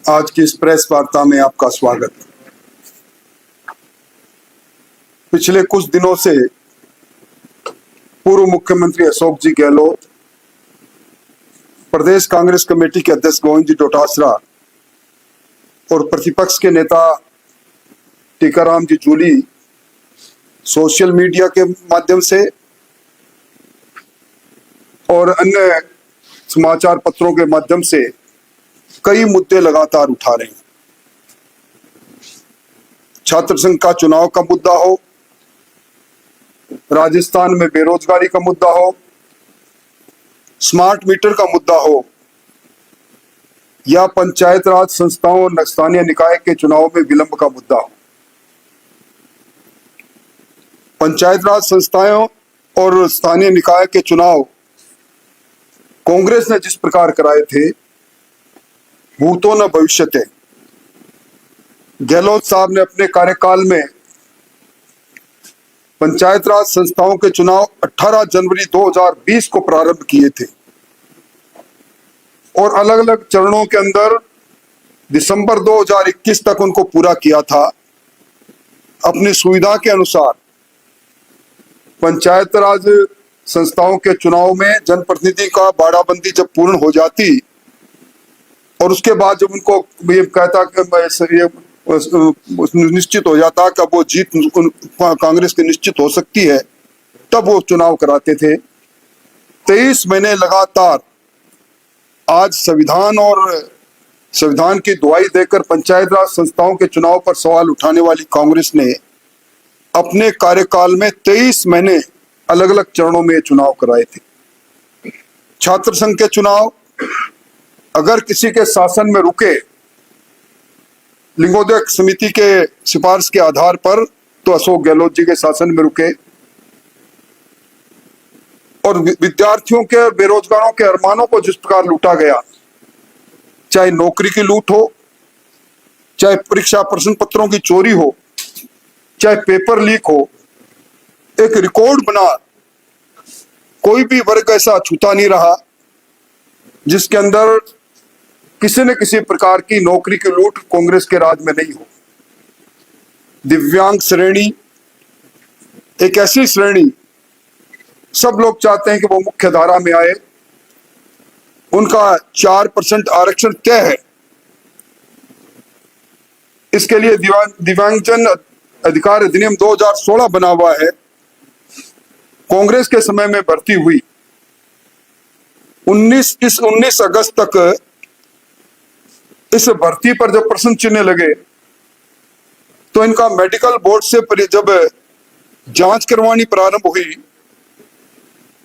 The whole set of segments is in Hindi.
आज की इस प्रेस वार्ता में आपका स्वागत। पिछले कुछ दिनों से पूर्व मुख्यमंत्री अशोक जी गहलोत, प्रदेश कांग्रेस कमेटी के अध्यक्ष गोविंद जी डोटासरा और प्रतिपक्ष के नेता टीकाराम जी जूली सोशल मीडिया के माध्यम से और अन्य समाचार पत्रों के माध्यम से कई मुद्दे लगातार उठा रहे हैं। छात्र संघ का चुनाव का मुद्दा हो, राजस्थान में बेरोजगारी का मुद्दा हो, स्मार्ट मीटर का मुद्दा हो या पंचायत राज संस्थाओं और स्थानीय निकाय के चुनाव में विलंब का मुद्दा हो। पंचायत राज संस्थाओं और स्थानीय निकाय के चुनाव कांग्रेस ने जिस प्रकार कराए थे, भूतो न भविष्यते। गहलोत साहब ने अपने कार्यकाल में पंचायत राज संस्थाओं के चुनाव 18 जनवरी 2020 को प्रारंभ किए थे और अलग अलग चरणों के अंदर दिसंबर 2021 तक उनको पूरा किया था। अपनी सुविधा के अनुसार पंचायत राज संस्थाओं के चुनाव में जनप्रतिनिधि का बाड़ाबंदी जब पूर्ण हो जाती और उसके बाद जब उनको ये कहता कि निश्चित हो जाता कि वो जीत कांग्रेस की निश्चित हो सकती है, तब वो चुनाव कराते थे। 23 महीने लगातार आज संविधान की दुहाई देकर पंचायत राज संस्थाओं के चुनाव पर सवाल उठाने वाली कांग्रेस ने अपने कार्यकाल में 23 महीने अलग अलग चरणों में चुनाव कराए थे। छात्र संघ के चुनाव अगर किसी के शासन में रुके लिंगोदय समिति के सिफारिश के आधार पर, तो अशोक गहलोत जी के शासन में रुके और विद्यार्थियों के बेरोजगारों के अरमानों को जिस प्रकार लूटा गया, चाहे नौकरी की लूट हो, चाहे परीक्षा प्रश्न पत्रों की चोरी हो, चाहे पेपर लीक हो, एक रिकॉर्ड बना। कोई भी वर्ग ऐसा छूता नहीं रहा जिसके अंदर किसी न किसी प्रकार की नौकरी की लूट कांग्रेस के राज में नहीं हो। दिव्यांग श्रेणी एक ऐसी श्रेणी, सब लोग चाहते हैं कि वो मुख्य धारा में आए। उनका 4% आरक्षण तय है। इसके लिए दिव्यांगजन अधिकार अधिनियम 2016 बना हुआ है। कांग्रेस के समय में भर्ती हुई। 19 अगस्त तक इस भर्ती पर जब प्रश्न चिन्ह लगे तो इनका मेडिकल बोर्ड से जब जांच करवानी प्रारंभ हुई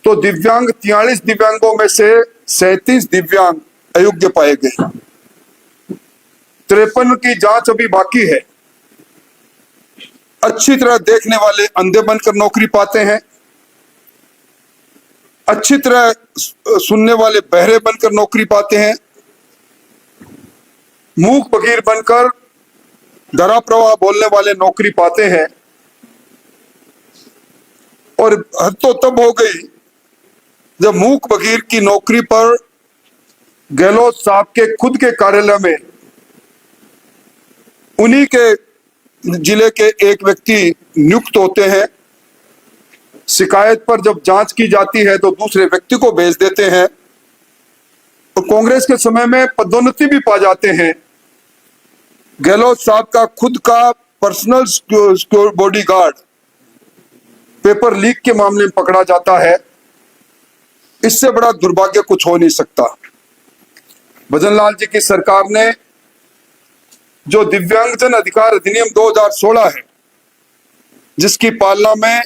तो 43 दिव्यांगों में से 37 दिव्यांग अयोग्य पाए गए। 53 की जांच अभी बाकी है। अच्छी तरह देखने वाले अंधे बनकर नौकरी पाते हैं, अच्छी तरह सुनने वाले बहरे बनकर नौकरी पाते हैं, मूक बधिर बनकर धरा प्रवाह बोलने वाले नौकरी पाते हैं। और हद तो तब हो गई जब मूक बधिर की नौकरी पर गहलोत साहब के खुद के कार्यालय में उन्हीं के जिले के एक व्यक्ति नियुक्त होते हैं। शिकायत पर जब जांच की जाती है तो दूसरे व्यक्ति को भेज देते हैं और कांग्रेस के समय में पदोन्नति भी पा जाते हैं। गहलोत साहब का खुद का पर्सनल बॉडीगार्ड पेपर लीक के मामले में पकड़ा जाता है। इससे बड़ा दुर्भाग्य कुछ हो नहीं सकता। भजनलाल जी की सरकार ने जो दिव्यांगजन अधिकार अधिनियम 2016 है, जिसकी पालना में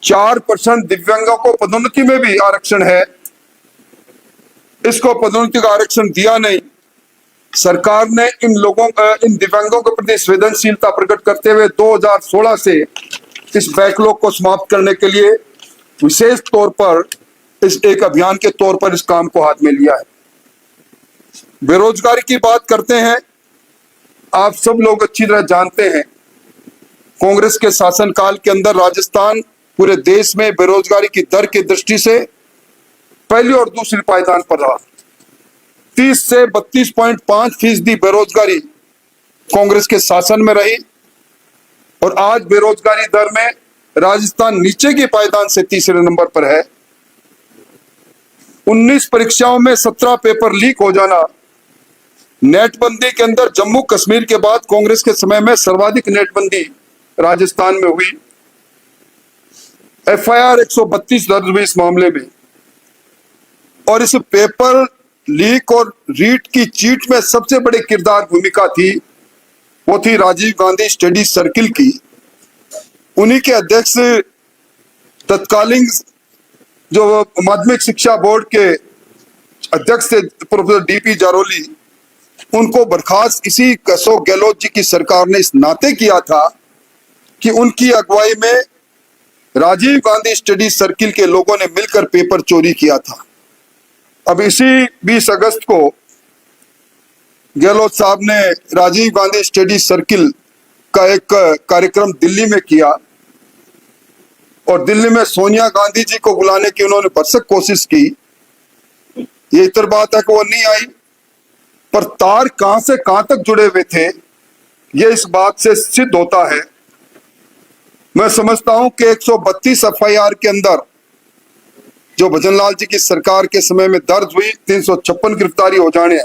4% दिव्यांगों को पदोन्नति में भी आरक्षण है, इसको पदोन्नति का आरक्षण दिया नहीं। सरकार ने इन दिव्यांगों के प्रति संवेदनशीलता प्रकट करते हुए 2016 से इस बैकलॉग को समाप्त करने के लिए विशेष तौर पर इस एक अभियान के तौर पर इस काम को हाथ में लिया है। बेरोजगारी की बात करते हैं। आप सब लोग अच्छी तरह जानते हैं, कांग्रेस के शासनकाल के अंदर राजस्थान पूरे देश में बेरोजगारी की दर की दृष्टि से पहली और दूसरी पायदान पर रहा। 32 से 32.5% बेरोजगारी कांग्रेस के शासन में रही और आज बेरोजगारी दर में राजस्थान नीचे के पायदान से तीसरे नंबर पर है। 19 परीक्षाओं में 17 पेपर लीक हो जाना, नेटबंदी के अंदर जम्मू कश्मीर के बाद कांग्रेस के समय में सर्वाधिक नेटबंदी राजस्थान में हुई। एफआईआर 132 दर्ज हुई इस मामले में। और इस पेपर लीक और रीट की चीट में सबसे बड़ी किरदार भूमिका थी, वो थी राजीव गांधी स्टडी सर्किल की। उन्हीं के अध्यक्ष तत्कालीन जो माध्यमिक शिक्षा बोर्ड के अध्यक्ष थे प्रोफेसर डीपी जारोली, उनको बर्खास्त इसी अशोक गहलोत जी की सरकार ने इस नाते किया था कि उनकी अगुवाई में राजीव गांधी स्टडी सर्किल के लोगों ने मिलकर पेपर चोरी किया था। अब इसी 20 अगस्त को गहलोत साहब ने राजीव गांधी स्टडी सर्किल का एक कार्यक्रम दिल्ली में किया और दिल्ली में सोनिया गांधी जी को बुलाने की उन्होंने भरसक कोशिश की। ये इतर बात है कि वो नहीं आई, पर तार कहां से कहां तक जुड़े हुए थे ये इस बात से सिद्ध होता है। मैं समझता हूं कि 132 एफआईआर के अंदर जो भजनलाल जी की सरकार के समय में दर्ज हुई 356 गिरफ्तारी हो जाने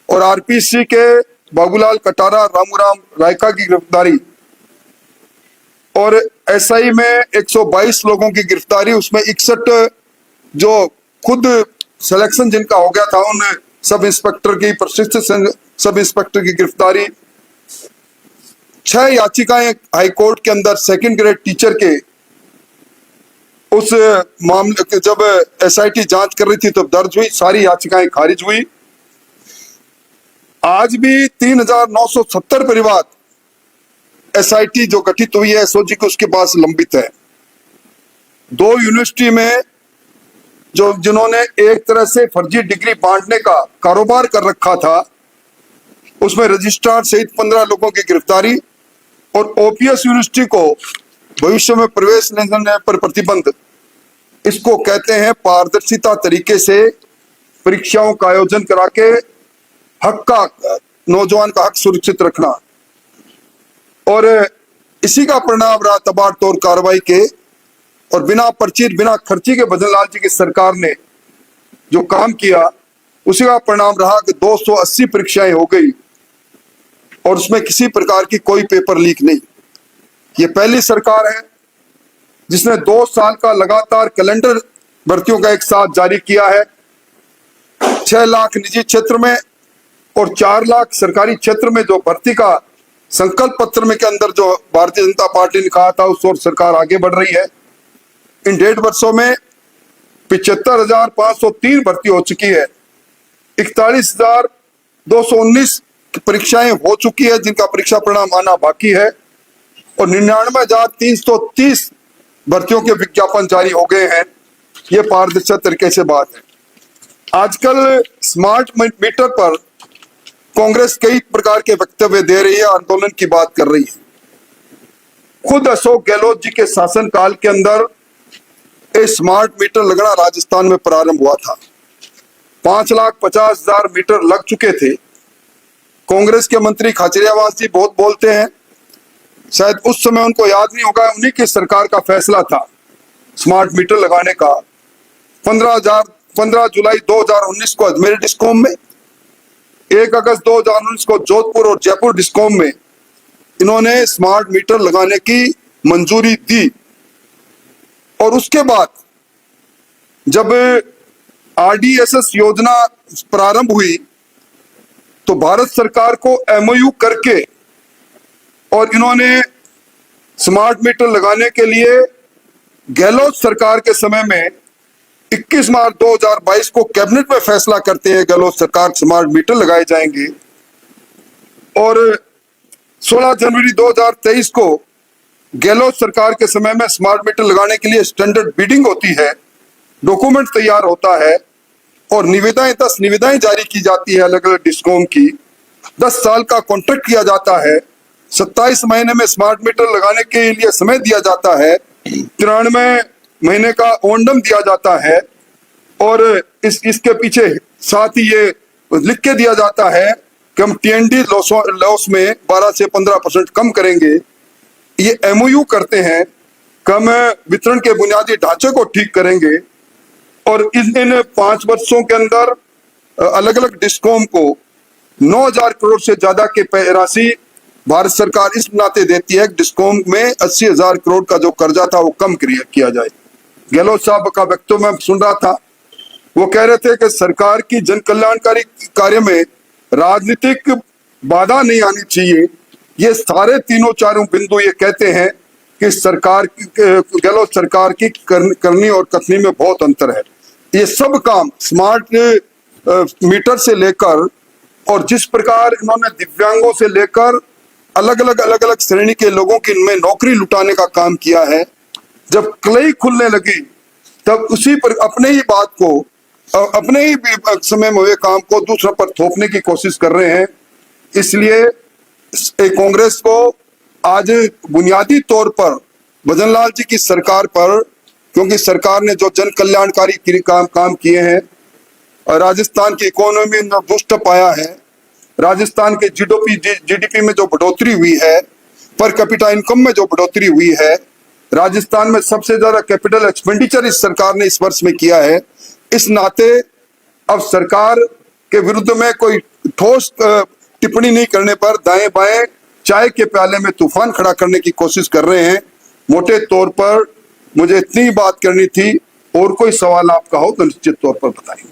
और आरपीसी के बाबूलाल कटारा, रामूराम रायका की गिरफ्तारी और एसआई में 122 लोगों की गिरफ्तारी, उसमें 61 जो खुद सिलेक्शन जिनका हो गया था उन सब इंस्पेक्टर की, प्रशिक्षित सब इंस्पेक्टर की गिरफ्तारी। 6 याचिकाएं हाईकोर्ट के अंदर सेकंड ग्रेड टीचर के उस मामले के जब एसआईटी जांच कर रही थी तब दर्ज हुई, सारी याचिकाएं खारिज हुई। आज भी 3970 परिवार एसआईटी जो गठित हुई है एसओजी को उसके पास लंबित है। 2 यूनिवर्सिटी में जो जिन्होंने एक तरह से फर्जी डिग्री बांटने का कारोबार कर रखा था, उसमें रजिस्ट्रार सहित 15 लोगों की गिरफ्तारी और ओपीएस यूनिवर्सिटी को भविष्य में प्रवेश लेने पर प्रतिबंध। इसको कहते हैं पारदर्शिता तरीके से परीक्षाओं का आयोजन करा के हक का, नौजवान का हक सुरक्षित रखना। और इसी का परिणाम रहा तबाड़तोड़ कार्रवाई के और बिना पर्ची बिना खर्ची के भजनलाल जी की सरकार ने जो काम किया उसी का परिणाम रहा कि 280 परीक्षाएं हो गई और उसमें किसी प्रकार की कोई पेपर लीक नहीं। ये पहली सरकार है जिसने 2 साल का लगातार कैलेंडर भर्तियों का एक साथ जारी किया है। 6 लाख निजी क्षेत्र में और 4 लाख सरकारी क्षेत्र में जो भर्ती का संकल्प पत्र में के अंदर जो भारतीय जनता पार्टी ने कहा था उस ओर सरकार आगे बढ़ रही है। इन 1.5 वर्षों में 75,503 भर्ती हो चुकी है। 41,219 परीक्षाएं हो चुकी है जिनका परीक्षा परिणाम आना बाकी है और 99,330 भर्तियों के विज्ञापन जारी हो गए हैं। ये पारदर्शी तरीके से बात है। आजकल स्मार्ट मीटर पर कांग्रेस कई प्रकार के वक्तव्य दे रही है, आंदोलन की बात कर रही है। खुद अशोक गहलोत जी के शासनकाल के अंदर स्मार्ट मीटर लगना राजस्थान में प्रारंभ हुआ था। 5,50,000 मीटर लग चुके थे। कांग्रेस के मंत्री खाचरियावास जी बहुत बोलते हैं, शायद उस समय उनको याद नहीं होगा, उन्हीं की सरकार का फैसला था स्मार्ट मीटर लगाने का। 15 जुलाई 2019 को अजमेर डिस्कॉम में, 1 अगस्त 2019 को जोधपुर और जयपुर डिस्कॉम में इन्होंने स्मार्ट मीटर लगाने की मंजूरी दी। और उसके बाद जब आरडीएसएस योजना प्रारंभ हुई तो भारत सरकार को एमओयू करके और इन्होंने स्मार्ट मीटर लगाने के लिए गहलोत सरकार के समय में 21 मार्च 2022 को कैबिनेट में फैसला करते हैं गहलोत सरकार स्मार्ट मीटर लगाए जाएंगे और 16 जनवरी 2023 को गहलोत सरकार के समय में स्मार्ट मीटर लगाने के लिए स्टैंडर्ड बिडिंग होती है, डॉक्यूमेंट तैयार होता है और 10 निविदाएं जारी की जाती है अलग अलग डिस्कॉम की। 10 साल का कॉन्ट्रैक्ट किया जाता है। 27 महीने में स्मार्ट मीटर लगाने के लिए समय दिया जाता है। 93 महीने का ओंडम दिया जाता है और इसके पीछे साथ ही ये लिख के दिया जाता है कि हम टीएनडी लॉस में 12 से 15% कम करेंगे। ये एमओयू करते हैं कि हम वितरण के बुनियादी ढांचे को ठीक करेंगे और इन 5 वर्षों के अंदर अलग अलग डिस्कॉम को 9,000 करोड़ से ज्यादा की राशि भारत सरकार इस नाते देती है कि डिस्कॉम में 80,000 करोड़ का जो कर्जा था वो कम किया जाए। गहलोत साहब का वक्तव्य मैं सुन रहा था, वो कह रहे थे कि सरकार की जन कल्याणकारी कार्य में राजनीतिक बाधा नहीं आनी चाहिए। ये सारे तीनों चारों बिंदु ये कहते हैं कि सरकार गहलोत सरकार की करनी और कथनी में बहुत अंतर है। ये सब काम स्मार्ट मीटर से लेकर और जिस प्रकार इन्होंने दिव्यांगों से लेकर अलग अलग श्रेणी के लोगों की इनमें नौकरी लुटाने का काम किया है, जब कलई खुलने लगी तब उसी पर अपने ही बात को अपने ही समय में हुए काम को दूसरों पर थोपने की कोशिश कर रहे हैं। इसलिए कांग्रेस को आज बुनियादी तौर पर भजनलाल जी की सरकार पर, क्योंकि सरकार ने जो जन कल्याणकारी काम किए हैं, राजस्थान की इकोनॉमी में बूस्ट पाया है, राजस्थान के जीडीपी में जो बढ़ोतरी हुई है, पर कैपिटा इनकम में जो बढ़ोतरी हुई है, राजस्थान में सबसे ज्यादा कैपिटल एक्सपेंडिचर इस सरकार ने इस वर्ष में किया है। इस नाते अब सरकार के विरुद्ध में कोई ठोस टिप्पणी नहीं करने पर दाएं बाएं चाय के प्याले में तूफान खड़ा करने की कोशिश कर रहे हैं। मोटे तौर पर मुझे इतनी बात करनी थी, और कोई सवाल आपका हो तो निश्चित तौर पर बताएं।